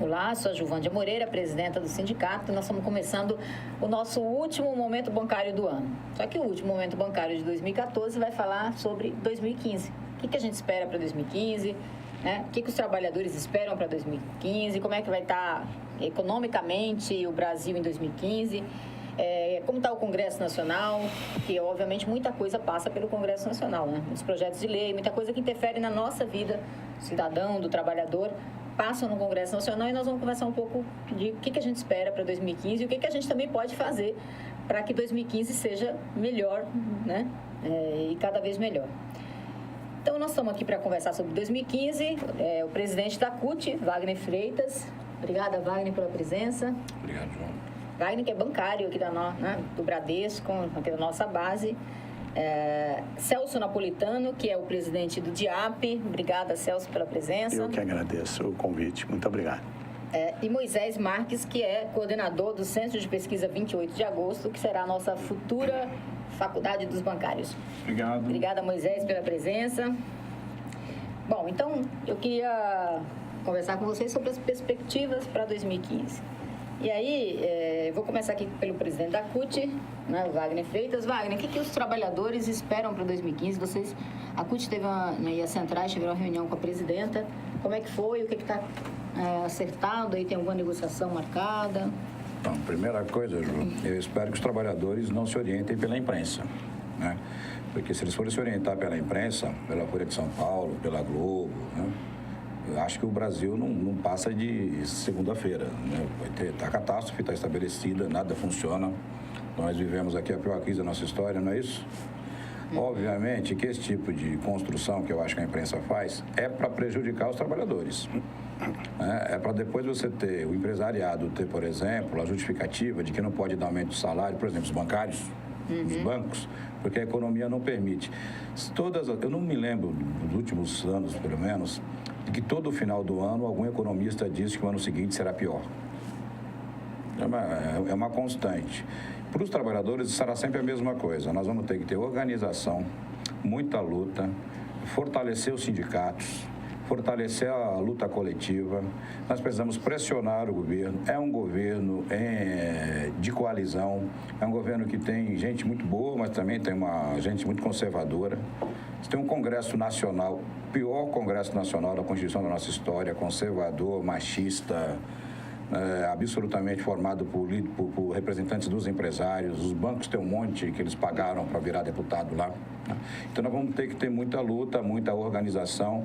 Olá, sou a Juvândia Moreira, presidenta do sindicato. Nós estamos começando o nosso último momento bancário do ano. Só que o último momento bancário de 2014 vai falar sobre 2015. O que a gente espera para 2015, né? O que os trabalhadores esperam para 2015, como é que vai estar economicamente o Brasil em 2015, como está o Congresso Nacional, que obviamente muita coisa passa pelo Congresso Nacional, né? Muitos projetos de lei, muita coisa que interfere na nossa vida, do cidadão, do trabalhador, passam no Congresso Nacional, e nós vamos conversar um pouco de o que a gente espera para 2015 e o que a gente também pode fazer para que 2015 seja melhor, né? E cada vez melhor. Então, nós estamos aqui para conversar sobre 2015, o presidente da CUT, Wagner Freitas. Obrigada, Wagner, pela presença. Obrigado, João. Wagner, que é bancário aqui do Bradesco, aqui da nossa base. Celso Napolitano, que é o presidente do DIAP. Obrigada, Celso, pela presença. Eu que agradeço o convite. Muito obrigado. E Moisés Marques, que é coordenador do Centro de Pesquisa 28 de Agosto, que será a nossa futura Faculdade dos Bancários. Obrigado. Obrigada, Moisés, pela presença. Bom, então, eu queria conversar com vocês sobre as perspectivas para 2015. E aí, vou começar aqui pelo presidente da CUT, né, Wagner Freitas. Wagner, o que os trabalhadores esperam para 2015? A CUT teve e as centrais tiveram uma reunião com a presidenta. Como é que foi? O que está acertado? Aí tem alguma negociação marcada? Então, primeira coisa, Ju, eu espero que os trabalhadores não se orientem pela imprensa, né? Porque se eles forem se orientar pela imprensa, pela Folha de São Paulo, pela Globo, né? Eu acho que o Brasil não passa de segunda-feira, né? A catástrofe está estabelecida, nada funciona. Nós vivemos aqui a pior crise da nossa história, não é isso? Obviamente que esse tipo de construção que eu acho que a imprensa faz é para prejudicar os trabalhadores. É para depois você ter, o empresariado ter, por exemplo, a justificativa de que não pode dar aumento de salário, por exemplo, os bancários, os bancos, porque a economia não permite. Eu não me lembro dos últimos anos, pelo menos, de que todo final do ano algum economista disse que o ano seguinte será pior. É uma constante. Para os trabalhadores será sempre a mesma coisa. Nós vamos ter que ter organização, muita luta, fortalecer os sindicatos, fortalecer a luta coletiva. Nós precisamos pressionar o governo. É um governo de coalizão, é um governo que tem gente muito boa, mas também tem uma gente muito conservadora. Você tem um Congresso Nacional, pior Congresso Nacional da Constituição da nossa história, conservador, machista, absolutamente formado por representantes dos empresários. Os bancos têm um monte que eles pagaram para virar deputado lá. Então, nós vamos ter que ter muita luta, muita organização.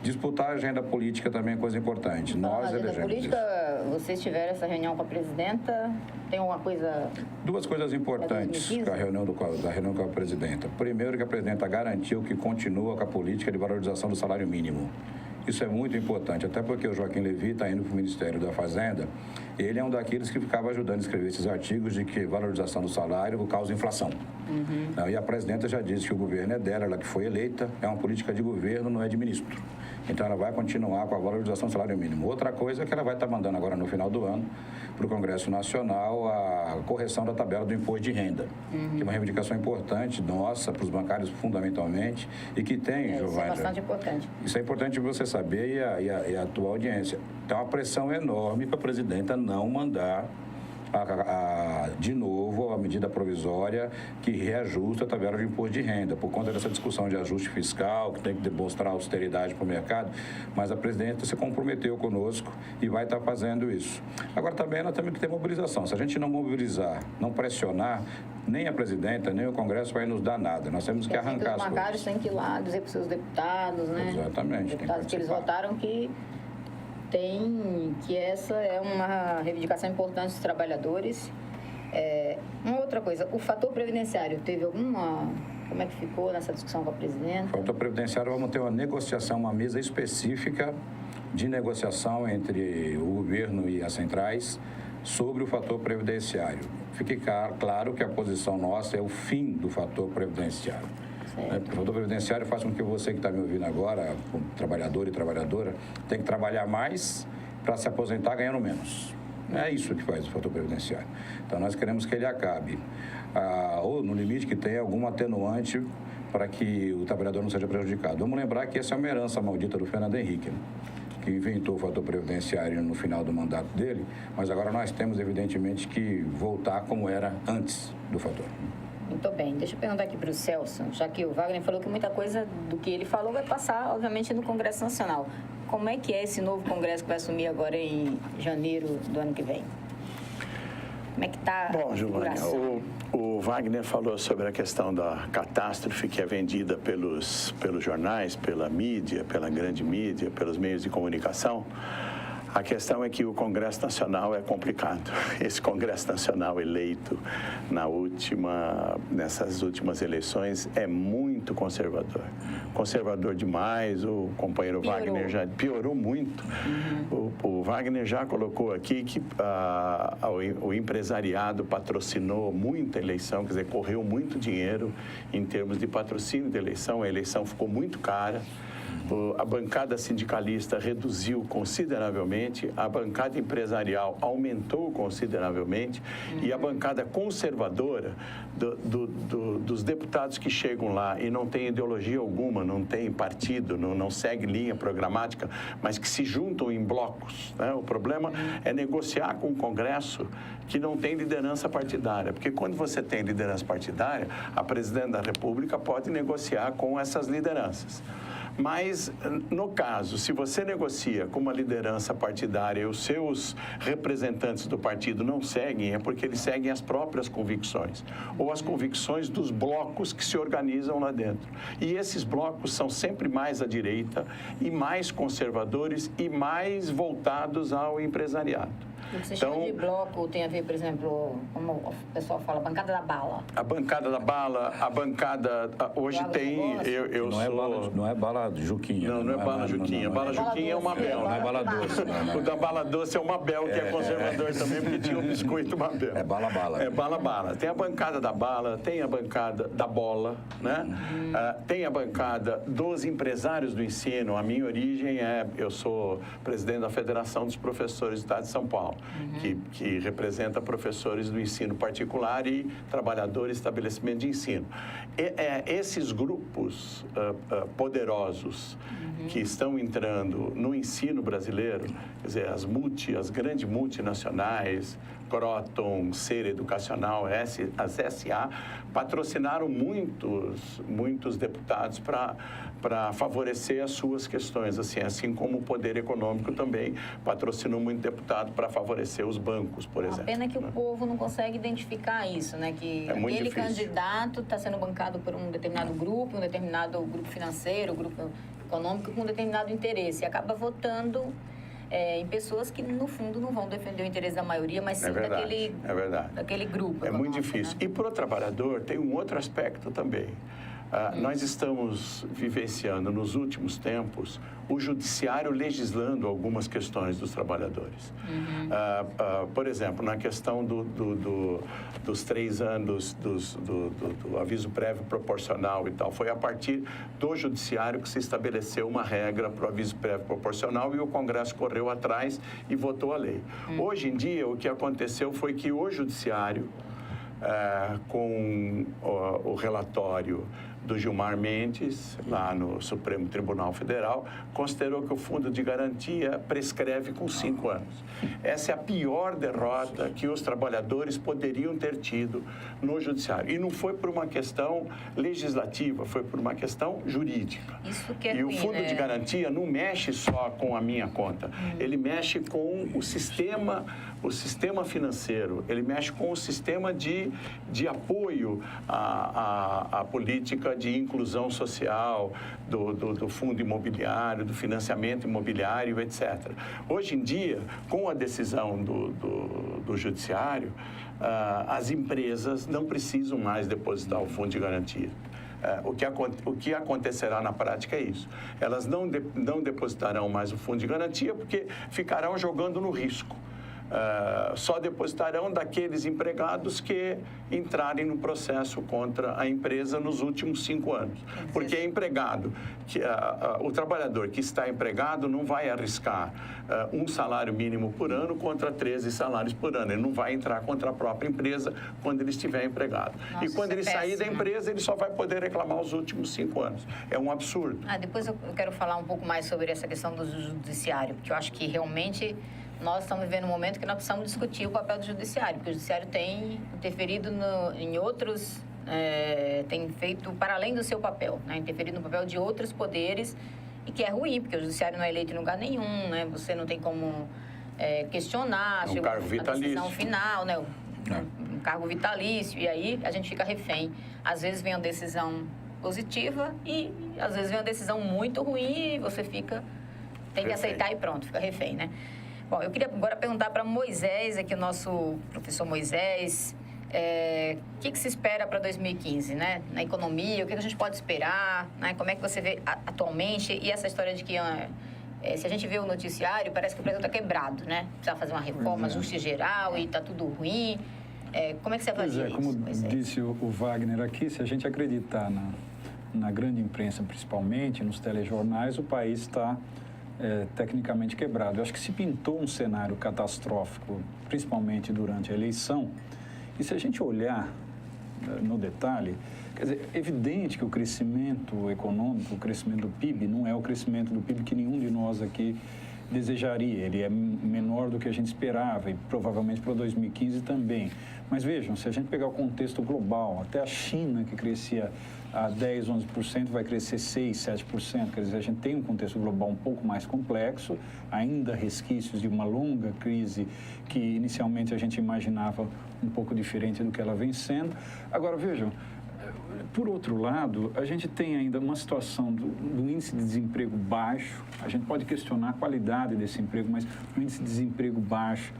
Disputar a agenda política também é coisa importante. Nós elegemos política, isso. Vocês tiveram essa reunião com a presidenta? Tem alguma coisa... Duas coisas importantes da reunião com a presidenta. Primeiro, que a presidenta garantiu que continua com a política de valorização do salário mínimo. Isso é muito importante, até porque o Joaquim Levy está indo para o Ministério da Fazenda. Ele é um daqueles que ficava ajudando a escrever esses artigos de que valorização do salário causa inflação. E a presidenta já disse que o governo é dela, ela que foi eleita, é uma política de governo, não é de ministro. Então, ela vai continuar com a valorização do salário mínimo. Outra coisa é que ela vai estar mandando agora no final do ano para o Congresso Nacional a correção da tabela do imposto de renda, que é uma reivindicação importante nossa, para os bancários fundamentalmente, e que tem, Giovana... Isso é bastante importante. Isso é importante você saber e a tua audiência. Tem uma pressão enorme para a presidenta não mandar de novo a medida provisória que reajusta a tabela de imposto de renda, por conta dessa discussão de ajuste fiscal, que tem que demonstrar austeridade para o mercado, mas a presidenta se comprometeu conosco e vai estar fazendo isso. Agora também nós temos que ter mobilização. Se a gente não mobilizar, não pressionar, nem a presidenta, nem o Congresso vai nos dar nada. Nós temos que arrancar as coisas. Os bancários têm que ir lá dizer para os seus deputados, né? Exatamente. Deputados que eles votaram que essa é uma reivindicação importante dos trabalhadores. Uma outra coisa, o fator previdenciário, teve alguma... Como é que ficou nessa discussão com a presidenta? O fator previdenciário, vamos ter uma negociação, uma mesa específica de negociação entre o governo e as centrais sobre o fator previdenciário. Fique claro que a posição nossa é o fim do fator previdenciário. O fator previdenciário faz com que você que está me ouvindo agora, como trabalhador e trabalhadora, tem que trabalhar mais para se aposentar ganhando menos. É isso que faz o fator previdenciário. Então, nós queremos que ele acabe, ou no limite que tenha algum atenuante para que o trabalhador não seja prejudicado. Vamos lembrar que essa é uma herança maldita do Fernando Henrique, né? Que inventou o fator previdenciário no final do mandato dele, mas agora nós temos, evidentemente, que voltar como era antes do fator. Muito bem. Deixa eu perguntar aqui para o Celso, já que o Wagner falou que muita coisa do que ele falou vai passar, obviamente, no Congresso Nacional. Como é que é esse novo Congresso que vai assumir agora em janeiro do ano que vem? Como é que está a configuração? O Wagner falou sobre a questão da catástrofe que é vendida pelos jornais, pela mídia, pela grande mídia, pelos meios de comunicação. A questão é que o Congresso Nacional é complicado. Esse Congresso Nacional eleito nessas últimas eleições é muito conservador. Conservador demais, o companheiro Wagner já piorou muito. O Wagner já colocou aqui que o empresariado patrocinou muita eleição, quer dizer, correu muito dinheiro em termos de patrocínio de eleição. A eleição ficou muito cara. A bancada sindicalista reduziu consideravelmente, a bancada empresarial aumentou consideravelmente e a bancada conservadora dos deputados que chegam lá e não tem ideologia alguma, não tem partido, não segue linha programática, mas que se juntam em blocos, né? O problema é negociar com o Congresso que não tem liderança partidária, porque quando você tem liderança partidária, a presidente da República pode negociar com essas lideranças. Mas, no caso, se você negocia com uma liderança partidária e os seus representantes do partido não seguem, é porque eles seguem as próprias convicções, ou as convicções dos blocos que se organizam lá dentro. E esses blocos são sempre mais à direita e mais conservadores e mais voltados ao empresariado. O que você chama de bloco tem a ver, por exemplo, como o pessoal fala, a bancada da bala. A bancada da bala, a bancada... Hoje tem... Não é bala Juquinha. Não é bala Juquinha. Bala Juquinha é uma Bel. Não é bala doce. O da bala doce é uma Bel, que é conservador também, porque tinha um biscoito uma Bel. É bala-bala. É bala-bala. Tem a bancada da bala, tem a bancada da bola, né? Tem a bancada dos empresários do ensino. A minha origem eu sou presidente da Federação dos Professores do Estado de São Paulo, que representa professores do ensino particular e trabalhadores de estabelecimento de ensino. Esses grupos poderosos que estão entrando no ensino brasileiro, quer dizer, as grandes multinacionais, Croton, Ser Educacional, as SA, patrocinaram muitos deputados para favorecer as suas questões, assim como o poder econômico também patrocinou muito deputado para favorecer os bancos, por exemplo. A pena é que o povo não consegue identificar isso, né? Que aquele candidato está sendo bancado por um determinado grupo financeiro, um grupo econômico com um determinado interesse e acaba votando em pessoas que, no fundo, não vão defender o interesse da maioria, mas sim daquele grupo. É muito difícil. Né? E para o trabalhador tem um outro aspecto também. Nós estamos vivenciando, nos últimos tempos, o judiciário legislando algumas questões dos trabalhadores. Por exemplo, na questão dos 3 anos do aviso prévio proporcional e tal, foi a partir do judiciário que se estabeleceu uma regra para o aviso prévio proporcional e o Congresso correu atrás e votou a lei. Hoje em dia, o que aconteceu foi que o judiciário, com o relatório do Gilmar Mendes, lá no Supremo Tribunal Federal, considerou que o fundo de garantia prescreve com 5 anos. Essa é a pior derrota que os trabalhadores poderiam ter tido no judiciário. E não foi por uma questão legislativa, foi por uma questão jurídica. Isso que é e ruim, o fundo né? de garantia não mexe só com a minha conta, ele mexe com o sistema financeiro, ele mexe com o sistema de apoio à política de inclusão social, do fundo imobiliário, do financiamento imobiliário, etc. Hoje em dia, com a decisão do judiciário, as empresas não precisam mais depositar o fundo de garantia. O que acontecerá na prática é isso. Elas não depositarão mais o fundo de garantia porque ficarão jogando no risco. só depositarão daqueles empregados que entrarem no processo contra a empresa nos últimos 5 anos. Porque empregado, o trabalhador que está empregado não vai arriscar um salário mínimo por ano contra 13 salários por ano. Ele não vai entrar contra a própria empresa quando ele estiver empregado. Nossa, e quando ele sair da empresa, ele só vai poder reclamar os últimos 5 anos. É um absurdo. Depois eu quero falar um pouco mais sobre essa questão do judiciário, porque eu acho que realmente nós estamos vivendo um momento que nós precisamos discutir o papel do judiciário, porque o judiciário tem interferido em outros, tem feito para além do seu papel, né? Interferido no papel de outros poderes, e que é ruim, porque o judiciário não é eleito em lugar nenhum, né? Você não tem como questionar um cargo vitalício. A decisão final, né? Um cargo vitalício, e aí a gente fica refém. Às vezes vem uma decisão positiva e às vezes vem uma decisão muito ruim e você tem que aceitar e pronto, fica refém, né? Bom, eu queria agora perguntar para Moisés, aqui o nosso professor Moisés, o que se espera para 2015, né? Na economia, o que a gente pode esperar, né? Como é que você vê atualmente? E essa história de que se a gente vê o noticiário, parece que o Brasil está quebrado, né? Precisa fazer uma reforma, ajuste geral e está tudo ruim. Como é que você avalia isso? Como disse o Wagner aqui, se a gente acreditar na grande imprensa, principalmente, nos telejornais, o país está tecnicamente quebrado. Eu acho que se pintou um cenário catastrófico, principalmente durante a eleição, e se a gente olhar no detalhe, quer dizer, é evidente que o crescimento econômico, o crescimento do PIB, não é o crescimento do PIB que nenhum de nós aqui desejaria. Ele é menor do que a gente esperava e provavelmente para 2015 também. Mas vejam, se a gente pegar o contexto global, até a China, que crescia a 10, 11%, vai crescer 6, 7%. Quer dizer, a gente tem um contexto global um pouco mais complexo, ainda resquícios de uma longa crise que inicialmente a gente imaginava um pouco diferente do que ela vem sendo. Agora, vejam, por outro lado, a gente tem ainda uma situação do índice de desemprego baixo. A gente pode questionar a qualidade desse emprego, mas o índice de desemprego baixo,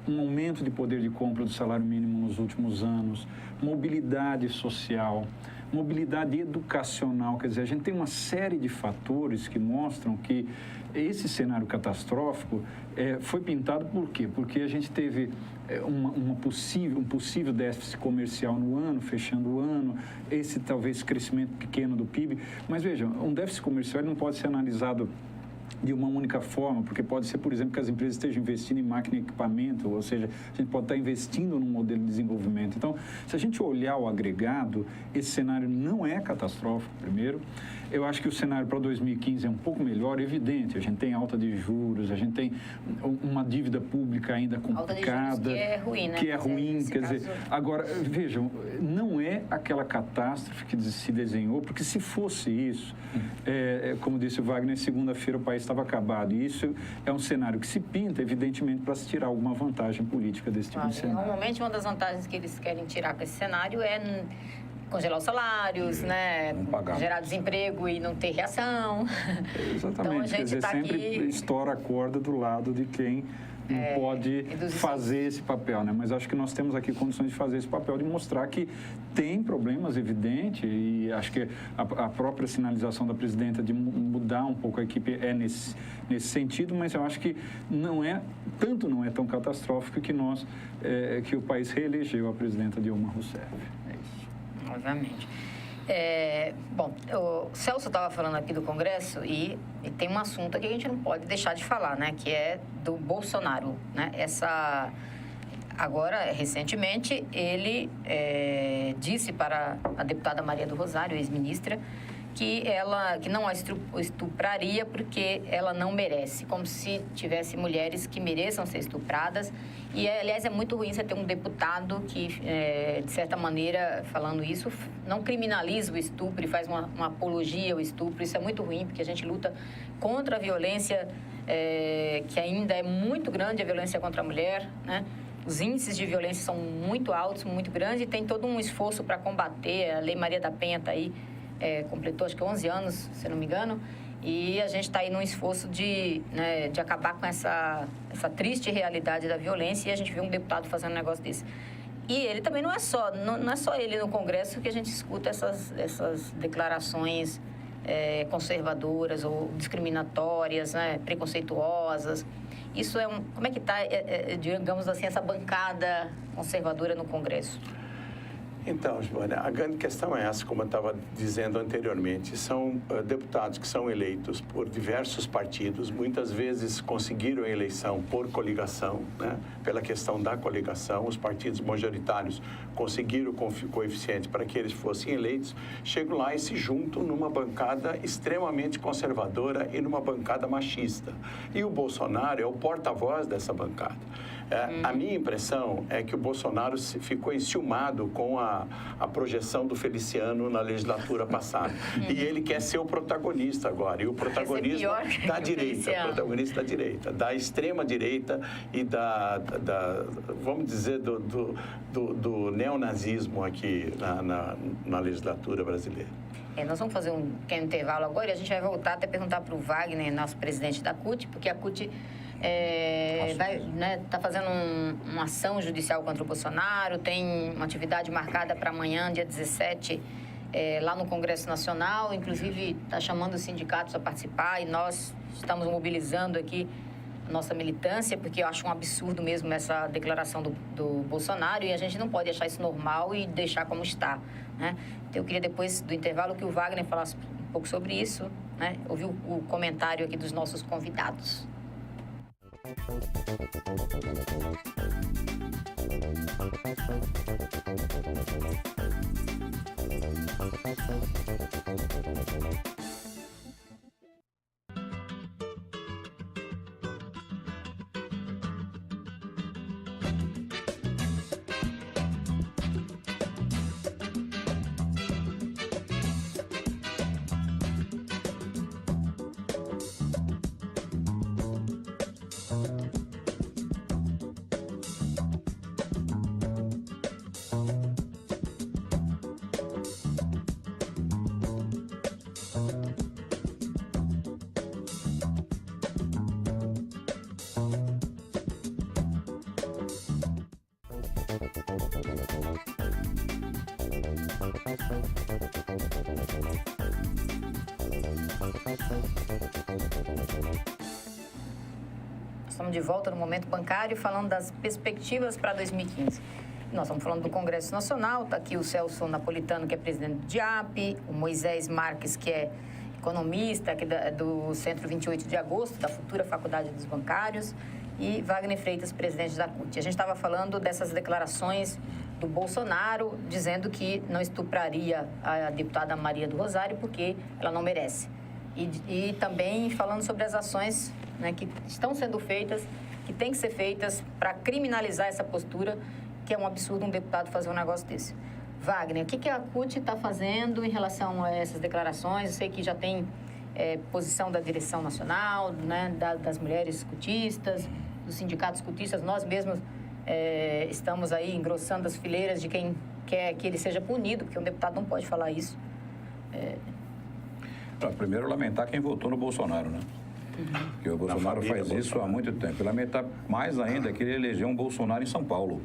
um aumento de poder de compra do salário mínimo nos últimos anos, mobilidade social, mobilidade educacional. Quer dizer, a gente tem uma série de fatores que mostram que esse cenário catastrófico foi pintado por quê? Porque a gente teve um possível déficit comercial no ano, fechando o ano, esse talvez crescimento pequeno do PIB. Mas vejam, um déficit comercial não pode ser analisado de uma única forma, porque pode ser, por exemplo, que as empresas estejam investindo em máquina e equipamento, ou seja, a gente pode estar investindo num modelo de desenvolvimento. Então, se a gente olhar o agregado, esse cenário não é catastrófico, primeiro. Eu acho que o cenário para 2015 é um pouco melhor, evidente. A gente tem alta de juros, a gente tem uma dívida pública ainda complicada. Alta de juros que é ruim, né? Que é ruim, quer dizer... Agora, vejam, não é aquela catástrofe que se desenhou, porque se fosse isso, como disse o Wagner, segunda-feira o país estava acabado. E isso é um cenário que se pinta, evidentemente, para se tirar alguma vantagem política desse tipo de cenário. Normalmente, uma das vantagens que eles querem tirar com esse cenário é congelar os salários, né? Gerar desemprego e não ter reação. Exatamente. Então, a gente quer dizer, sempre estoura a corda do lado de quem não pode fazer esse papel, né? Mas acho que nós temos aqui condições de fazer esse papel, de mostrar que tem problemas evidentes, e acho que a própria sinalização da presidenta de mudar um pouco a equipe nesse sentido, mas eu acho que não é tão catastrófico que o país reelegeu a presidenta Dilma Rousseff. É isso. Obviamente. Bom, o Celso estava falando aqui do Congresso e tem um assunto aqui que a gente não pode deixar de falar, né? Que é do Bolsonaro, né? Agora, recentemente, ele disse para a deputada Maria do Rosário, ex-ministra, que não a estupraria porque ela não merece, como se tivesse mulheres que mereçam ser estupradas. E, aliás, é muito ruim você ter um deputado que, de certa maneira, falando isso, não criminaliza o estupro e faz uma apologia ao estupro. Isso é muito ruim, porque a gente luta contra a violência, que ainda é muito grande, a violência contra a mulher, né? Os índices de violência são muito altos, muito grandes, e tem todo um esforço para combater. A Lei Maria da Penha está aí, completou acho que 11 anos, se não me engano, e a gente está aí num esforço de acabar com essa triste realidade da violência, e a gente vê um deputado fazendo um negócio desse. E ele também não é só ele no Congresso que a gente escuta essas declarações conservadoras ou discriminatórias, né, preconceituosas. Isso como é que está, digamos assim, essa bancada conservadora no Congresso? Então, Giovana, a grande questão é essa, como eu estava dizendo anteriormente. São deputados que são eleitos por diversos partidos, muitas vezes conseguiram a eleição por coligação, né? Pela questão da coligação, os partidos majoritários conseguiram o coeficiente para que eles fossem eleitos, chegam lá e se juntam numa bancada extremamente conservadora e numa bancada machista. E o Bolsonaro é o porta-voz dessa bancada. A minha impressão é que o Bolsonaro ficou enciumado com a projeção do Feliciano na legislatura passada. E ele quer ser o protagonista agora. E o protagonismo da direita, o protagonista da direita, da extrema-direita e vamos dizer, do neonazismo aqui na legislatura brasileira. Nós vamos fazer um pequeno intervalo agora e a gente vai voltar até perguntar para o Wagner, nosso presidente da CUT, porque a CUT está fazendo uma ação judicial contra o Bolsonaro, tem uma atividade marcada para amanhã, dia 17, lá no Congresso Nacional, inclusive está chamando os sindicatos a participar e nós estamos mobilizando aqui nossa militância, porque eu acho um absurdo mesmo essa declaração do Bolsonaro e a gente não pode achar isso normal e deixar como está, né? Então, eu queria depois do intervalo que o Wagner falasse um pouco sobre isso, né? Ouvir o comentário aqui dos nossos convidados. Estamos de volta no Momento Bancário, falando das perspectivas para 2015. Nós estamos falando do Congresso Nacional, está aqui o Celso Napolitano, que é presidente do DIAP, o Moisés Marques, que é economista, aqui do Centro 28 de Agosto, da futura Faculdade dos Bancários, e Wagner Freitas, presidente da CUT. A gente estava falando dessas declarações do Bolsonaro, dizendo que não estupraria a deputada Maria do Rosário porque ela não merece. E também falando sobre as ações, né, que estão sendo feitas, que têm que ser feitas para criminalizar essa postura, que é um absurdo um deputado fazer um negócio desse. Wagner, o que a CUT está fazendo em relação a essas declarações? Eu sei que já tem posição da direção nacional, né, das mulheres cutistas, dos sindicatos cutistas. Nós mesmos estamos aí engrossando as fileiras de quem quer que ele seja punido, porque um deputado não pode falar isso. Primeiro, lamentar quem votou no Bolsonaro, né? Porque o Bolsonaro faz isso há muito tempo. E lamentar mais ainda que ele elegeu um Bolsonaro em São Paulo,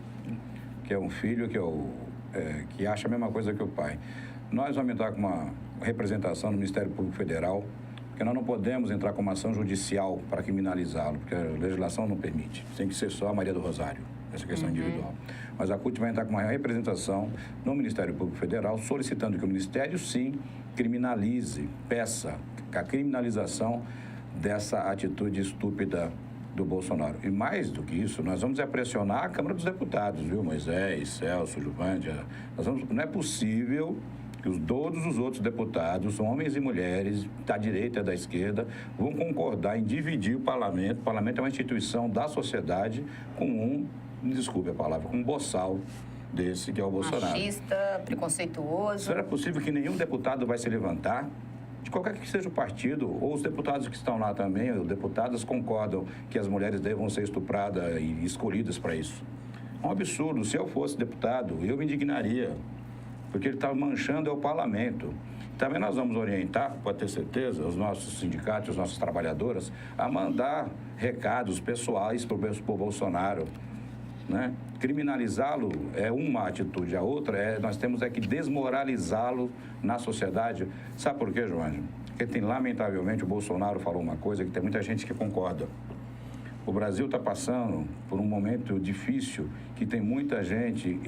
que é um filho que acha a mesma coisa que o pai. Nós vamos entrar com uma representação no Ministério Público Federal, porque nós não podemos entrar com uma ação judicial para criminalizá-lo, porque a legislação não permite. Tem que ser só a Maria do Rosário, essa questão individual. Mas a CUT vai entrar com uma representação no Ministério Público Federal, solicitando que o Ministério, sim, criminalize, peça a criminalização dessa atitude estúpida do Bolsonaro. E mais do que isso, nós vamos pressionar a Câmara dos Deputados, viu, Moisés, Celso, Juvândia. Não é possível que todos os outros deputados, homens e mulheres, da direita e da esquerda, vão concordar em dividir o parlamento. O parlamento é uma instituição da sociedade com desculpe a palavra, com um boçal desse que é o Bolsonaro. Machista, preconceituoso. Será possível que nenhum deputado vai se levantar? De qualquer que seja o partido, ou os deputados que estão lá também, os deputados concordam que as mulheres devam ser estupradas e escolhidas para isso. É um absurdo. Se eu fosse deputado, eu me indignaria, porque ele está manchando o parlamento. Também nós vamos orientar, pode ter certeza, os nossos sindicatos, as nossas trabalhadoras, a mandar recados pessoais para o Bolsonaro, né? Criminalizá-lo é uma atitude, a outra nós temos que desmoralizá-lo na sociedade. Sabe por quê, João? Porque lamentavelmente, o Bolsonaro falou uma coisa que tem muita gente que concorda. O Brasil está passando por um momento difícil que tem muita gente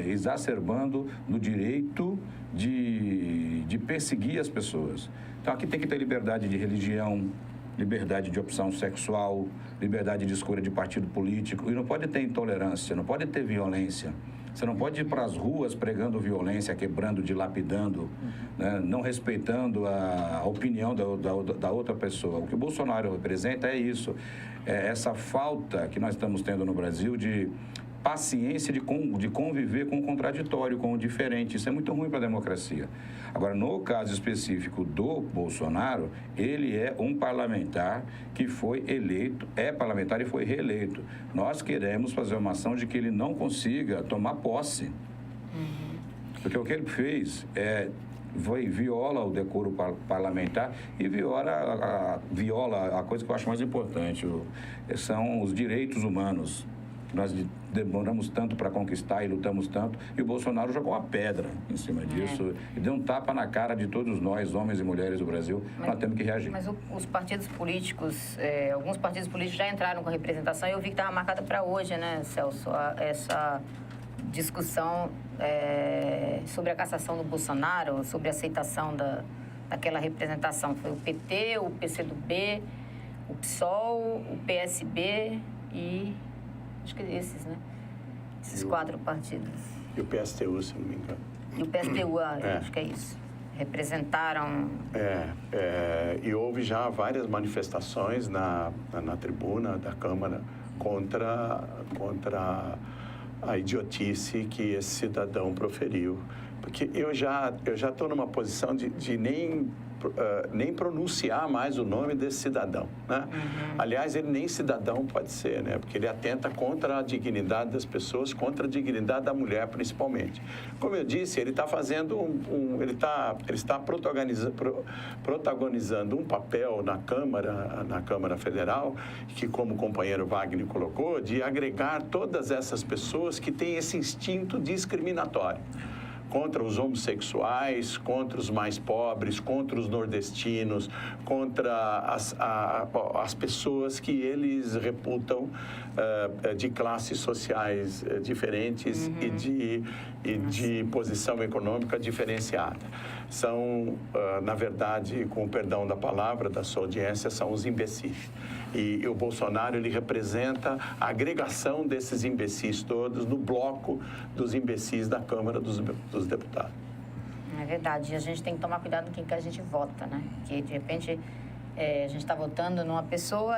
exacerbando no direito de perseguir as pessoas. Então, aqui tem que ter liberdade de religião, liberdade de opção sexual, liberdade de escolha de partido político. E não pode ter intolerância, não pode ter violência. Você não pode ir para as ruas pregando violência, quebrando, dilapidando, né? Não respeitando a opinião da outra pessoa. O que o Bolsonaro representa é isso, é essa falta que nós estamos tendo no Brasil de paciência de conviver com o contraditório, com o diferente. Isso é muito ruim para a democracia. Agora, no caso específico do Bolsonaro, ele é um parlamentar que foi eleito, é parlamentar e foi reeleito. Nós queremos fazer uma ação de que ele não consiga tomar posse. Porque o que ele fez viola o decoro parlamentar e viola a coisa que eu acho mais importante, são os direitos humanos. Nós demoramos tanto para conquistar e lutamos tanto, e o Bolsonaro jogou uma pedra em cima disso e deu um tapa na cara de todos nós, homens e mulheres do Brasil. Nós temos que reagir. Mas os partidos políticos, alguns partidos políticos já entraram com representação e eu vi que estava marcada para hoje, né, Celso, essa discussão sobre a cassação do Bolsonaro, sobre a aceitação daquela representação. Foi o PT, o PCdoB, o PSOL, o PSB e... acho que esses, né? Esses 4 partidos. E o PSTU, se não me engano. E o PSTU, acho que é isso. Representaram... E houve já várias manifestações na tribuna da Câmara contra a idiotice que esse cidadão proferiu. Porque eu já estou numa posição de nem pronunciar mais o nome desse cidadão, né? Aliás, ele nem cidadão pode ser, né? Porque ele atenta contra a dignidade das pessoas, contra a dignidade da mulher, principalmente. Como eu disse, ele está fazendo ele está protagonizando um papel na Câmara Federal, que, como o companheiro Wagner colocou, de agregar todas essas pessoas que têm esse instinto discriminatório contra os homossexuais, contra os mais pobres, contra os nordestinos, contra as pessoas que eles reputam de classes sociais diferentes e de posição econômica diferenciada. São, na verdade, com o perdão da palavra, da sua audiência, são os imbecis. E o Bolsonaro, ele representa a agregação desses imbecis todos no bloco dos imbecis da Câmara dos Deputados. É verdade. E a gente tem que tomar cuidado com quem que a gente vota, né? Porque, de repente, a gente está votando numa pessoa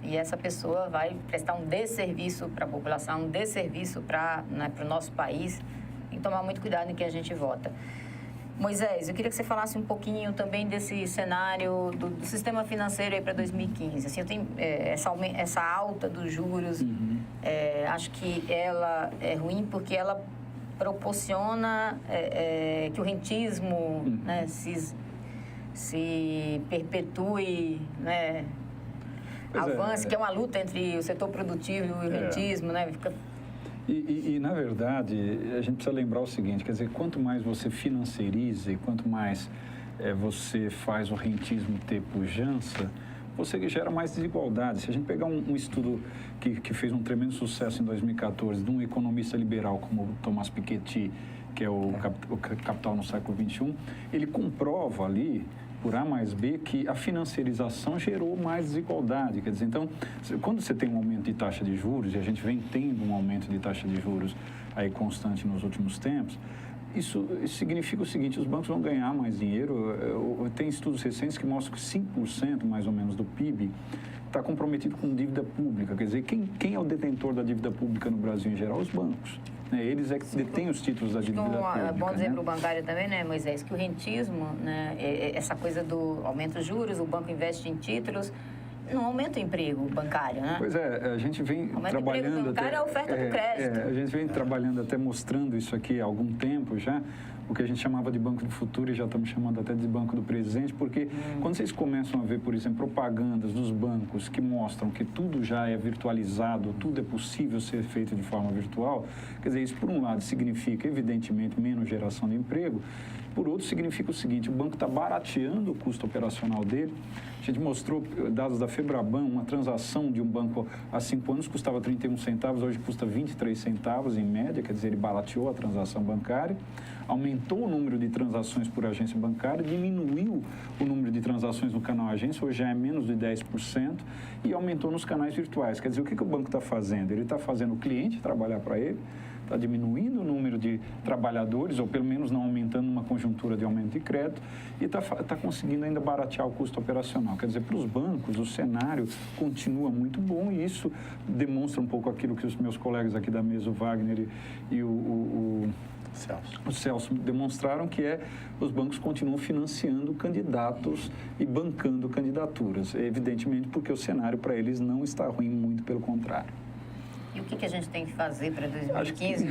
e essa pessoa vai prestar um desserviço para a população, um desserviço para o nosso país. Tem que tomar muito cuidado em quem a gente vota. Moisés, eu queria que você falasse um pouquinho também desse cenário do sistema financeiro aí para 2015. Assim, eu tenho essa alta dos juros, acho que ela é ruim porque ela proporciona que o rentismo né, se perpetue, né, avance, que é uma luta entre o setor produtivo e o rentismo, né? E, na verdade, a gente precisa lembrar o seguinte, quer dizer, quanto mais você financeiriza e quanto mais você faz o rentismo ter pujança, você gera mais desigualdade. Se a gente pegar um estudo que fez um tremendo sucesso em 2014 de um economista liberal como o Thomas Piketty, que é o Capital no século XXI, ele comprova ali, por A mais B, que a financiarização gerou mais desigualdade. Quer dizer, então, quando você tem um aumento de taxa de juros, e a gente vem tendo um aumento de taxa de juros aí constante nos últimos tempos, isso significa o seguinte, os bancos vão ganhar mais dinheiro. Tem estudos recentes que mostram que 5% mais ou menos do PIB está comprometido com dívida pública. Quer dizer, quem é o detentor da dívida pública no Brasil em geral? Os bancos. Eles é que detêm os títulos da dívida pública. É bom dizer para o bancário também, né, Moisés, que o rentismo, né, essa coisa do aumento dos juros, o banco investe em títulos, não aumenta o emprego bancário, né? Pois a gente vem trabalhando... O emprego bancário é a oferta do crédito. A gente vem trabalhando até mostrando isso aqui há algum tempo já, o que a gente chamava de banco do futuro e já estamos chamando até de banco do presente, porque quando vocês começam a ver, por exemplo, propagandas dos bancos que mostram que tudo já é virtualizado, tudo é possível ser feito de forma virtual, quer dizer, isso por um lado significa, evidentemente, menos geração de emprego, por outro significa o seguinte, o banco está barateando o custo operacional dele. A gente mostrou dados da Febraban, uma transação de um banco há 5 anos custava 31 centavos, hoje custa 23 centavos em média, quer dizer, ele barateou a transação bancária, aumentou o número de transações por agência bancária, diminuiu o número de transações no canal agência, hoje já é menos de 10%, e aumentou nos canais virtuais. Quer dizer, o que o banco está fazendo? Ele está fazendo o cliente trabalhar para ele, está diminuindo o número de trabalhadores, ou pelo menos não aumentando uma conjuntura de aumento de crédito, e está conseguindo ainda baratear o custo operacional. Quer dizer, para os bancos, o cenário continua muito bom, e isso demonstra um pouco aquilo que os meus colegas aqui da mesa, o Wagner e o Celso demonstraram, que os bancos continuam financiando candidatos e bancando candidaturas, evidentemente porque o cenário para eles não está ruim, muito pelo contrário. E o que a gente tem que fazer para 2015?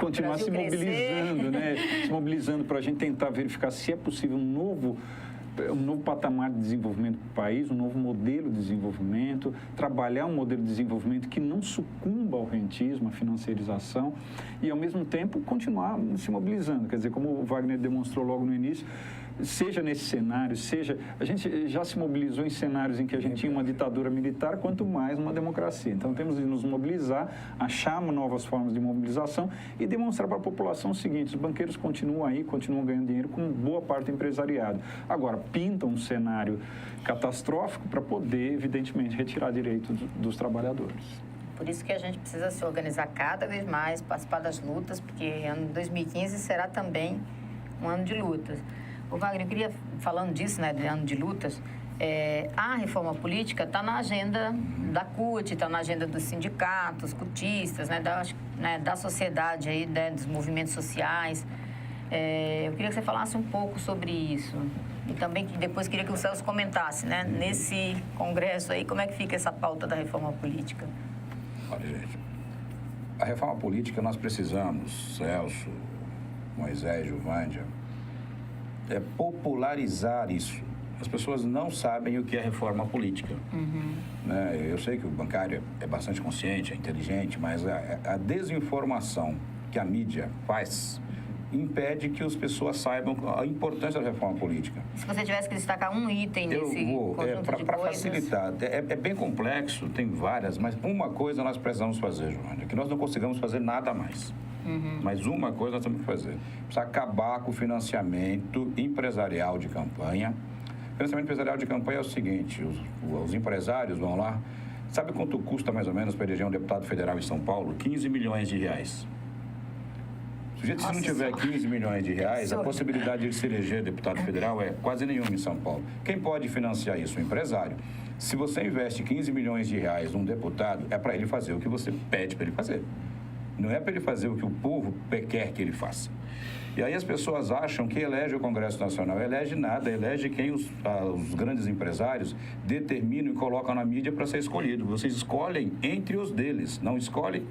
Continuar se mobilizando, né? Se mobilizando para a gente tentar verificar se é possível um novo patamar de desenvolvimento para o país, um novo modelo de desenvolvimento, trabalhar um modelo de desenvolvimento que não sucumba ao rentismo, à financiarização, e, ao mesmo tempo, continuar se mobilizando. Quer dizer, como o Wagner demonstrou logo no início, seja nesse cenário, a gente já se mobilizou em cenários em que a gente tinha uma ditadura militar, quanto mais uma democracia. Então, temos de nos mobilizar, achar novas formas de mobilização e demonstrar para a população o seguinte: os banqueiros continuam aí, continuam ganhando dinheiro com boa parte do empresariado. Agora, pintam um cenário catastrófico para poder, evidentemente, retirar direitos dos trabalhadores. Por isso que a gente precisa se organizar cada vez mais, participar das lutas, porque ano 2015 será também um ano de lutas. Ô, Wagner, eu queria, falando disso, né, de ano de lutas, a reforma política está na agenda da CUT, está na agenda dos sindicatos, cutistas, né, da sociedade, aí, né, dos movimentos sociais. Eu queria que você falasse um pouco sobre isso. E também depois queria que o Celso comentasse, né, nesse congresso aí, como é que fica essa pauta da reforma política? Olha, gente, a reforma política nós precisamos, Celso, Moisés, Giovândia, popularizar isso. As pessoas não sabem o que é reforma política. Né? Eu sei que o bancário é bastante consciente, é inteligente, mas a desinformação que a mídia faz impede que as pessoas saibam a importância da reforma política. Se você tivesse que destacar um item nesse conjunto de para coisas... facilitar, é bem complexo, tem várias, mas uma coisa nós precisamos fazer, Joana, que nós não conseguimos fazer nada mais. Mas uma coisa nós temos que fazer: precisa acabar com o financiamento empresarial de campanha. O financiamento empresarial de campanha é o seguinte: os empresários vão lá, sabe quanto custa mais ou menos para eleger um deputado federal em São Paulo? 15 milhões de reais. O sujeito, se não tiver 15 milhões de reais, a possibilidade de se eleger deputado federal é quase nenhuma em São Paulo. Quem pode financiar isso? O empresário. Se você investe 15 milhões de reais num deputado, é para ele fazer o que você pede para ele fazer. Não é para ele fazer o que o povo quer que ele faça. E aí as pessoas acham que elege o Congresso Nacional. Elege nada, elege quem os grandes empresários determinam e colocam na mídia para ser escolhido. Vocês escolhem entre os deles, não escolhem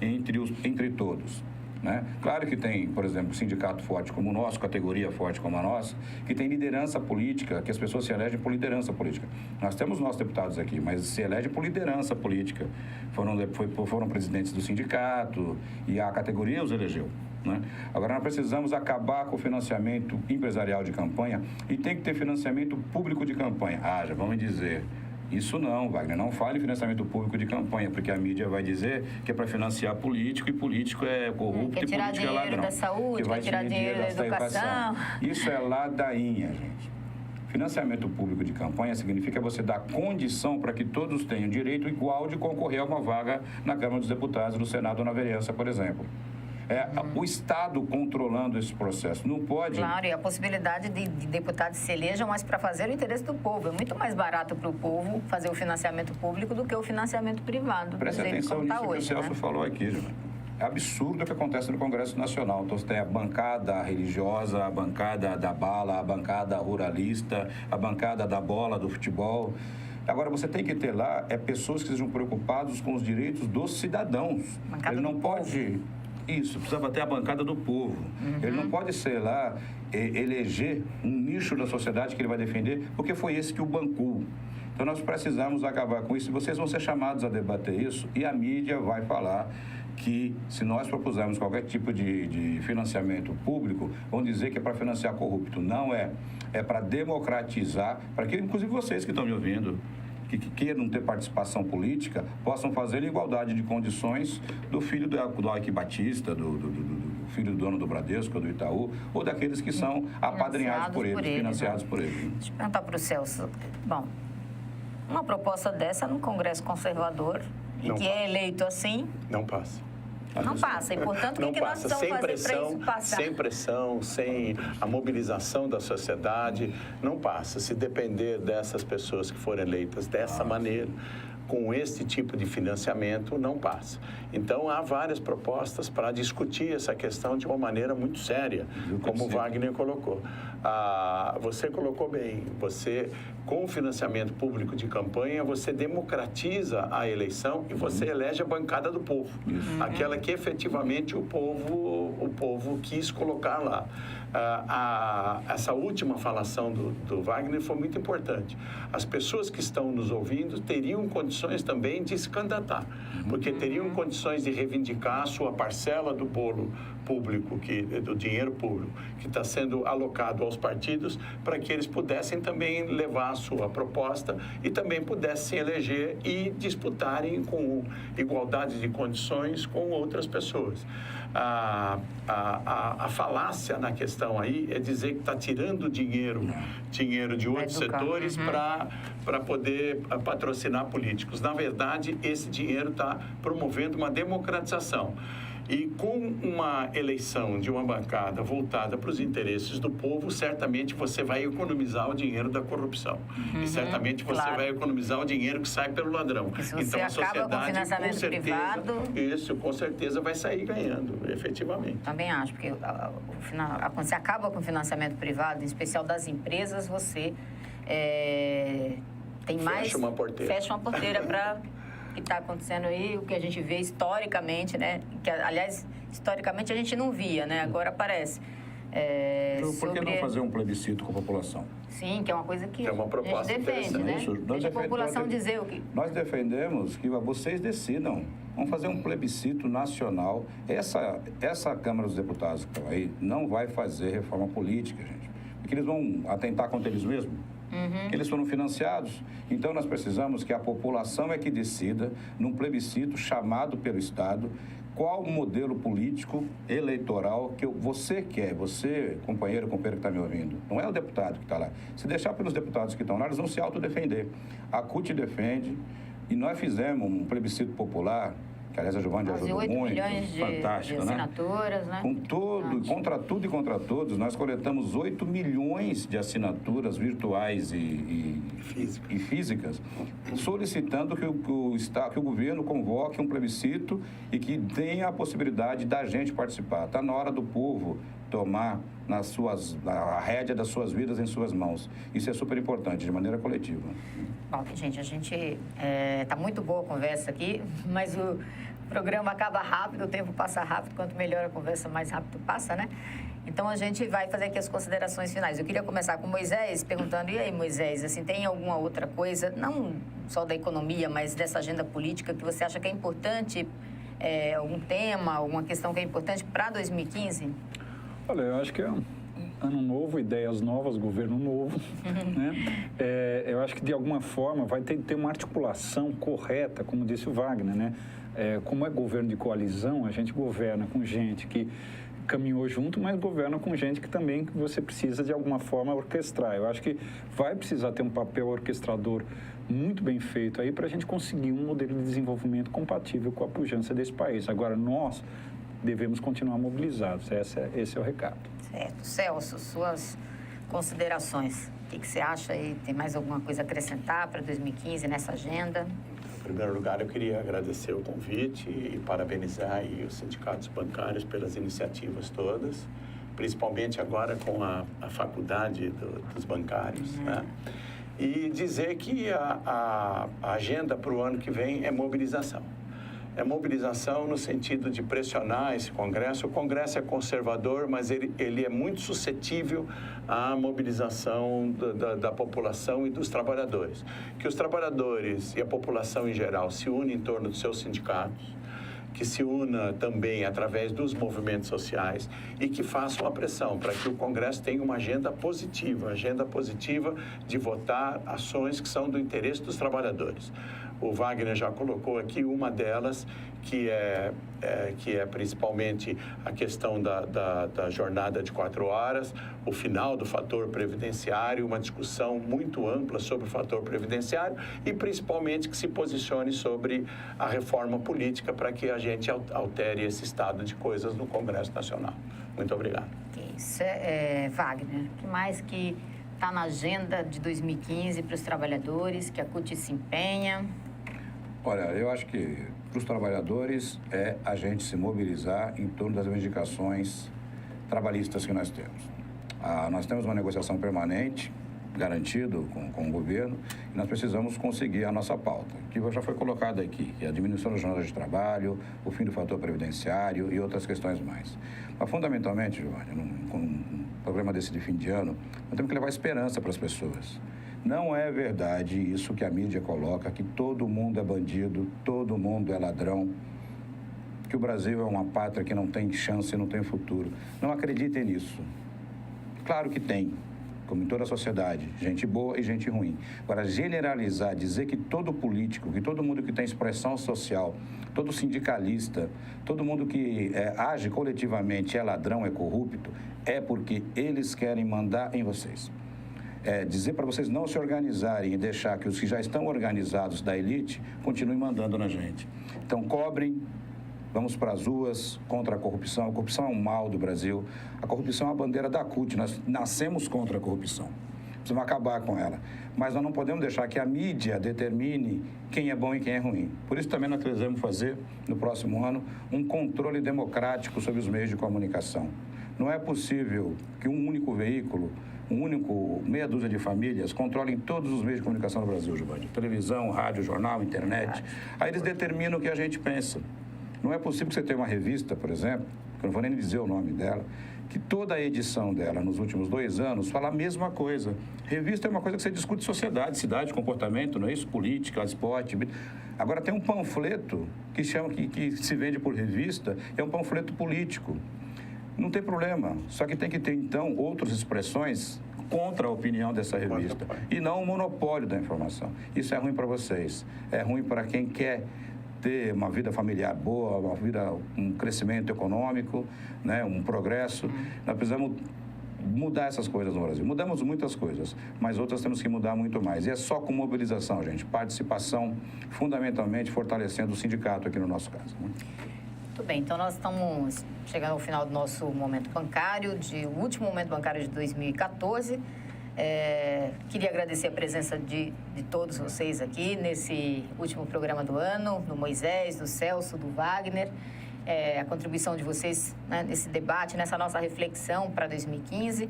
entre todos. Né? Claro que tem, por exemplo, um sindicato forte como o nosso, categoria forte como a nossa, que tem liderança política, que as pessoas se elegem por liderança política. Nós temos nossos deputados aqui, mas se elegem por liderança política. Foram presidentes do sindicato e a categoria os elegeu. Né? Agora, nós precisamos acabar com o financiamento empresarial de campanha e tem que ter financiamento público de campanha. Já vamos dizer... Isso não, Wagner, não fale em financiamento público de campanha, porque a mídia vai dizer que é para financiar político, e político é corrupto, e político é ladrão. Quer tirar dinheiro da saúde, quer tirar dinheiro da educação. Isso é ladainha, gente. Financiamento público de campanha significa você dar condição para que todos tenham direito igual de concorrer a uma vaga na Câmara dos Deputados, no Senado ou na vereança, por exemplo. O Estado controlando esse processo. Não pode... Claro, e a possibilidade de deputados se elejam, mas para fazer o interesse do povo. É muito mais barato para o povo fazer o financiamento público do que o financiamento privado. Preste atenção nisso que o Celso falou aqui, João. É absurdo o que acontece no Congresso Nacional. Então, você tem a bancada religiosa, a bancada da bala, a bancada ruralista, a bancada da bola, do futebol. Agora, você tem que ter lá pessoas que sejam preocupadas com os direitos dos cidadãos. Ele não pode... Isso, precisava ter a bancada do povo. Ele não pode ser lá, eleger um nicho da sociedade que ele vai defender, porque foi esse que o bancou. Então, nós precisamos acabar com isso. E vocês vão ser chamados a debater isso, e a mídia vai falar que, se nós propusermos qualquer tipo de financiamento público, vão dizer que é para financiar corrupto. Não é. É para democratizar, para que, inclusive, vocês que estão me ouvindo, que queiram ter participação política, possam fazer em igualdade de condições do filho do Ike Batista, do filho do dono do Bradesco, do Itaú, ou daqueles que são apadrinhados por ele, financiados por ele. Deixa eu perguntar para o Celso. Bom, uma proposta dessa no Congresso Conservador, e que é eleito assim... Não passa. Não passa. E, portanto, o que nós precisamos fazer para isso passar? Sem pressão, sem a mobilização da sociedade, não passa. Se depender dessas pessoas que forem eleitas dessa maneira, com este tipo de financiamento, não passa. Então, há várias propostas para discutir essa questão de uma maneira muito séria, como o Wagner colocou. Você colocou bem, com o financiamento público de campanha, você democratiza a eleição e você elege a bancada do povo, aquela que efetivamente o povo quis colocar lá. Essa última falação do Wagner foi muito importante. As pessoas que estão nos ouvindo teriam condições também de se candidatar, porque teriam condições de reivindicar a sua parcela do bolo público, do dinheiro público, que está sendo alocado aos partidos, para que eles pudessem também levar a sua proposta e também pudessem eleger e disputarem com igualdade de condições com outras pessoas. A falácia na questão aí é dizer que está tirando dinheiro de outros setores para poder patrocinar políticos. Na verdade, esse dinheiro está promovendo uma democratização. E com uma eleição de uma bancada voltada para os interesses do povo, certamente você vai economizar o dinheiro da corrupção. E certamente você vai economizar o dinheiro que sai pelo ladrão. Se você então, a sociedade, com financiamento privado... Isso, com certeza, vai sair ganhando, efetivamente. Também acho, porque quando você acaba com o financiamento privado, em especial das empresas, você tem mais... Fecha uma porteira para... que está acontecendo aí, o que a gente vê historicamente, né? Que, aliás, historicamente a gente não via, né? Agora aparece. Por que não fazer um plebiscito com a população? Sim, que é uma coisa que é uma proposta a gente defende, né? Deixa a população dizer o que... Nós defendemos que vocês decidam. Vamos fazer um plebiscito nacional. Essa Câmara dos Deputados que estão aí não vai fazer reforma política, gente. Porque eles vão atentar contra eles mesmos. Eles foram financiados. Então, nós precisamos que a população é que decida, num plebiscito chamado pelo Estado, qual o modelo político eleitoral que você quer, você, companheiro que está me ouvindo. Não é o deputado que está lá. Se deixar pelos deputados que estão lá, eles vão se autodefender. A CUT defende, e nós fizemos um plebiscito popular, que aliás a Giovana ajudou 8 muito, milhões fantástico, de assinaturas, né? Com contra tudo e contra todos, nós coletamos 8 milhões de assinaturas virtuais e físicas, solicitando que o governo convoque um plebiscito e que tenha a possibilidade da gente participar. Está na hora do povo tomar a rédea das suas vidas em suas mãos. Isso é super importante, de maneira coletiva. Bom, gente, tá muito boa a conversa aqui, mas o programa acaba rápido, o tempo passa rápido, quanto melhor a conversa, mais rápido passa, né? Então, a gente vai fazer aqui as considerações finais. Eu queria começar com o Moisés, perguntando, e aí, Moisés, assim, tem alguma outra coisa, não só da economia, mas dessa agenda política, que você acha que é importante, algum tema, alguma questão que é importante para 2015? Olha, eu acho que é um ano novo, ideias novas, governo novo, né? Eu acho que, de alguma forma, vai ter que ter uma articulação correta, como disse o Wagner, né? Como é governo de coalizão, a gente governa com gente que caminhou junto, mas governa com gente que também você precisa, de alguma forma, orquestrar. Eu acho que vai precisar ter um papel orquestrador muito bem feito aí para a gente conseguir um modelo de desenvolvimento compatível com a pujança desse país. Agora, nós devemos continuar mobilizados. Esse é o recado. Certo. Celso, suas considerações. O que você acha aí? Tem mais alguma coisa a acrescentar para 2015 nessa agenda? Em primeiro lugar, eu queria agradecer o convite e parabenizar aí os sindicatos bancários pelas iniciativas todas, principalmente agora com a faculdade dos bancários, né? E dizer que a agenda para o ano que vem é mobilização. É mobilização no sentido de pressionar esse Congresso. O Congresso é conservador, mas ele é muito suscetível à mobilização da população e dos trabalhadores. Que os trabalhadores e a população em geral se unem em torno dos seus sindicatos, que se una também através dos movimentos sociais e que faça uma pressão para que o Congresso tenha uma agenda positiva de votar ações que são do interesse dos trabalhadores. O Wagner já colocou aqui uma delas, que é principalmente a questão da jornada de 4 horas, o final do fator previdenciário, uma discussão muito ampla sobre o fator previdenciário e principalmente que se posicione sobre a reforma política para que a gente altere esse estado de coisas no Congresso Nacional. Muito obrigado. Isso Wagner, o que mais que está na agenda de 2015 para os trabalhadores, que a CUT se empenha? Olha, eu acho que para os trabalhadores é a gente se mobilizar em torno das reivindicações trabalhistas que nós temos. Nós temos uma negociação permanente, garantido com o governo, e nós precisamos conseguir a nossa pauta, que já foi colocada aqui, que é a diminuição da jornada de trabalho, o fim do fator previdenciário e outras questões mais. Mas, fundamentalmente, Giovanni, com um programa desse de fim de ano, nós temos que levar esperança para as pessoas. Não é verdade isso que a mídia coloca, que todo mundo é bandido, todo mundo é ladrão, que o Brasil é uma pátria que não tem chance, não tem futuro. Não acreditem nisso. Claro que tem, como em toda a sociedade, gente boa e gente ruim. Agora, generalizar, dizer que todo político, que todo mundo que tem expressão social, todo sindicalista, todo mundo que age coletivamente é ladrão, é corrupto, é porque eles querem mandar em vocês. Dizer para vocês não se organizarem e deixar que os que já estão organizados da elite continuem mandando na gente. Então, cobrem, vamos para as ruas contra a corrupção. A corrupção é um mal do Brasil. A corrupção é a bandeira da CUT. Nós nascemos contra a corrupção. Precisamos acabar com ela. Mas nós não podemos deixar que a mídia determine quem é bom e quem é ruim. Por isso também nós precisamos fazer, no próximo ano, um controle democrático sobre os meios de comunicação. Não é possível que um único veículo, meia dúzia de famílias, controlem todos os meios de comunicação no Brasil, Giovanni. Televisão, rádio, jornal, internet. Aí eles determinam o que a gente pensa. Não é possível que você tenha uma revista, por exemplo, que eu não vou nem dizer o nome dela, que toda a edição dela, nos últimos 2 anos, fala a mesma coisa. Revista é uma coisa que você discute sociedade, cidade, comportamento, não é isso? Política, esporte. Agora tem um panfleto que se vende por revista, é um panfleto político. Não tem problema, só que tem que ter, então, outras expressões contra a opinião dessa revista e não o monopólio da informação. Isso é ruim para vocês, é ruim para quem quer ter uma vida familiar boa, um crescimento econômico, né, um progresso. Nós precisamos mudar essas coisas no Brasil. Mudamos muitas coisas, mas outras temos que mudar muito mais. E é só com mobilização, gente, participação, fundamentalmente fortalecendo o sindicato aqui no nosso caso. Muito bem, então nós estamos chegando ao final do nosso momento bancário, o último momento bancário de 2014. Queria agradecer a presença de todos vocês aqui nesse último programa do ano, do Moisés, do Celso, do Wagner, a contribuição de vocês, né, nesse debate, nessa nossa reflexão para 2015.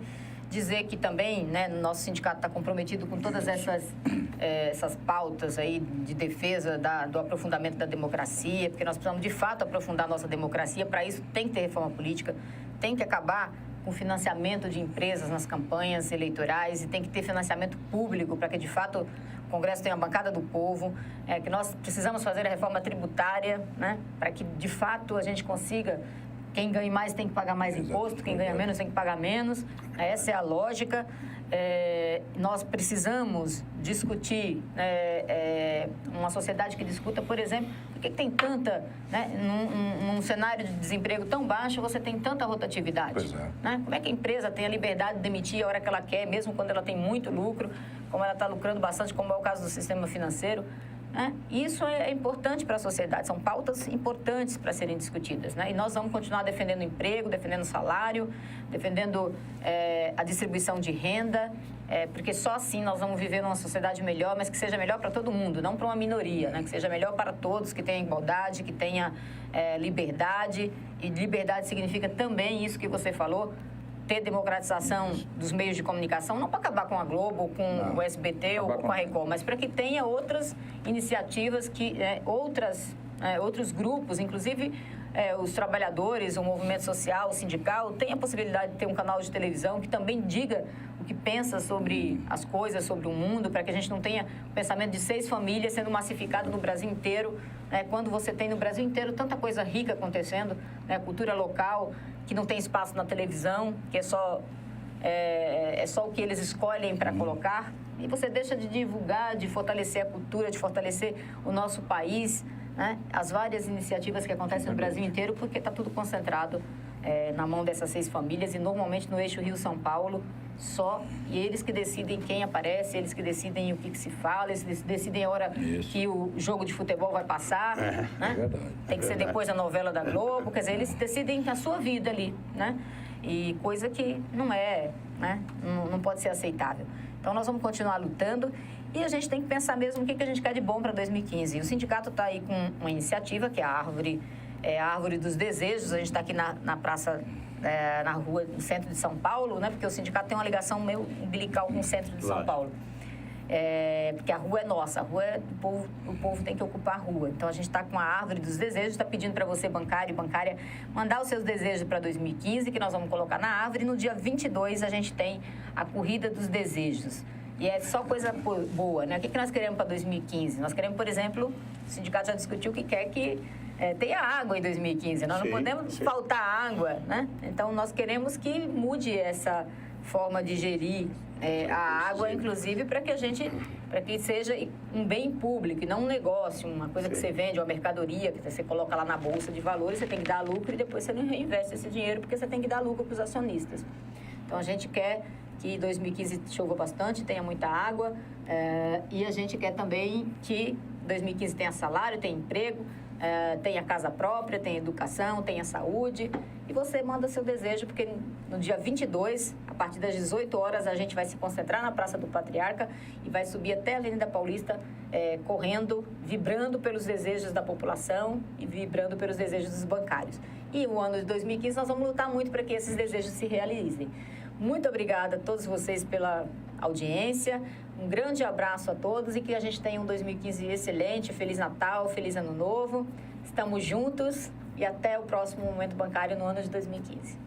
Dizer que também, né, nosso sindicato está comprometido com todas essas pautas aí de defesa do aprofundamento da democracia, porque nós precisamos, de fato, aprofundar a nossa democracia. Para isso, tem que ter reforma política, tem que acabar com financiamento de empresas nas campanhas eleitorais e tem que ter financiamento público para que, de fato, o Congresso tenha a bancada do povo, que nós precisamos fazer a reforma tributária, né, para que, de fato, a gente consiga... Quem ganha mais tem que pagar mais imposto, quem ganha menos tem que pagar menos. Essa é a lógica. Nós precisamos discutir uma sociedade que discuta, por exemplo, por que tem tanta, né, num cenário de desemprego tão baixo, você tem tanta rotatividade. Pois é. Né? Como é que a empresa tem a liberdade de demitir a hora que ela quer, mesmo quando ela tem muito lucro, como ela está lucrando bastante, como é o caso do sistema financeiro? Isso é importante para a sociedade, são pautas importantes para serem discutidas, né? E nós vamos continuar defendendo o emprego, defendendo o salário, defendendo a distribuição de renda, porque só assim nós vamos viver numa sociedade melhor, mas que seja melhor para todo mundo, não para uma minoria, né? Que seja melhor para todos, que tenha igualdade, que tenha liberdade, e liberdade significa também isso que você falou, ter democratização dos meios de comunicação, não para acabar com a Globo, com o SBT ou com a Record, mas para que tenha outras iniciativas, outros grupos, inclusive os trabalhadores, o movimento social, o sindical, tenha a possibilidade de ter um canal de televisão que também diga o que pensa sobre as coisas, sobre o mundo, para que a gente não tenha o pensamento de 6 famílias sendo massificado no Brasil inteiro né? Quando você tem no Brasil inteiro tanta coisa rica acontecendo, né? Cultura local, que não tem espaço na televisão, que é só o que eles escolhem para colocar. E você deixa de divulgar, de fortalecer a cultura, de fortalecer o nosso país, né? As várias iniciativas que acontecem no Brasil inteiro, porque está tudo concentrado na mão dessas 6 famílias e normalmente no eixo Rio-São Paulo só. E eles que decidem quem aparece, eles que decidem o que se fala, eles decidem a hora que o jogo de futebol vai passar. Né? É verdade. Tem que ser depois da novela da Globo, quer dizer, eles decidem a sua vida ali, né? E coisa que não é, né? Não pode ser aceitável. Então, nós vamos continuar lutando e a gente tem que pensar mesmo o que a gente quer de bom para 2015. E o sindicato está aí com uma iniciativa, que é a Árvore dos Desejos. A gente está aqui na praça, na rua, no centro de São Paulo, né? Porque o sindicato tem uma ligação meio umbilical com o centro de São Paulo. Porque a rua é nossa, a rua é do povo, o povo tem que ocupar a rua. Então, a gente está com a Árvore dos Desejos, está pedindo para você, bancário e bancária, mandar os seus desejos para 2015, que nós vamos colocar na árvore. E no dia 22, a gente tem a Corrida dos Desejos. E é só coisa boa, né? O que nós queremos para 2015? Nós queremos, por exemplo, o sindicato já discutiu que quer que tenha água em 2015. Nós não podemos faltar água, né? Então, nós queremos que mude essa forma de gerir a água, inclusive, para que seja um bem público e não um negócio, uma coisa que você vende, uma mercadoria, que você coloca lá na bolsa de valores, você tem que dar lucro e depois você não reinveste esse dinheiro porque você tem que dar lucro para os acionistas. Então, a gente quer que 2015 chova bastante, tenha muita água, e a gente quer também que 2015 tenha salário, tenha emprego, tenha casa própria, tenha educação, tenha saúde. E você manda seu desejo, porque no dia 22, a partir das 18 horas, a gente vai se concentrar na Praça do Patriarca e vai subir até a Avenida Paulista, correndo, vibrando pelos desejos da população e vibrando pelos desejos dos bancários. E o ano de 2015 nós vamos lutar muito para que esses desejos se realizem. Muito obrigada a todos vocês pela audiência. Um grande abraço a todos e que a gente tenha um 2015 excelente. Feliz Natal, feliz Ano Novo. Estamos juntos e até o próximo Momento Bancário no ano de 2015.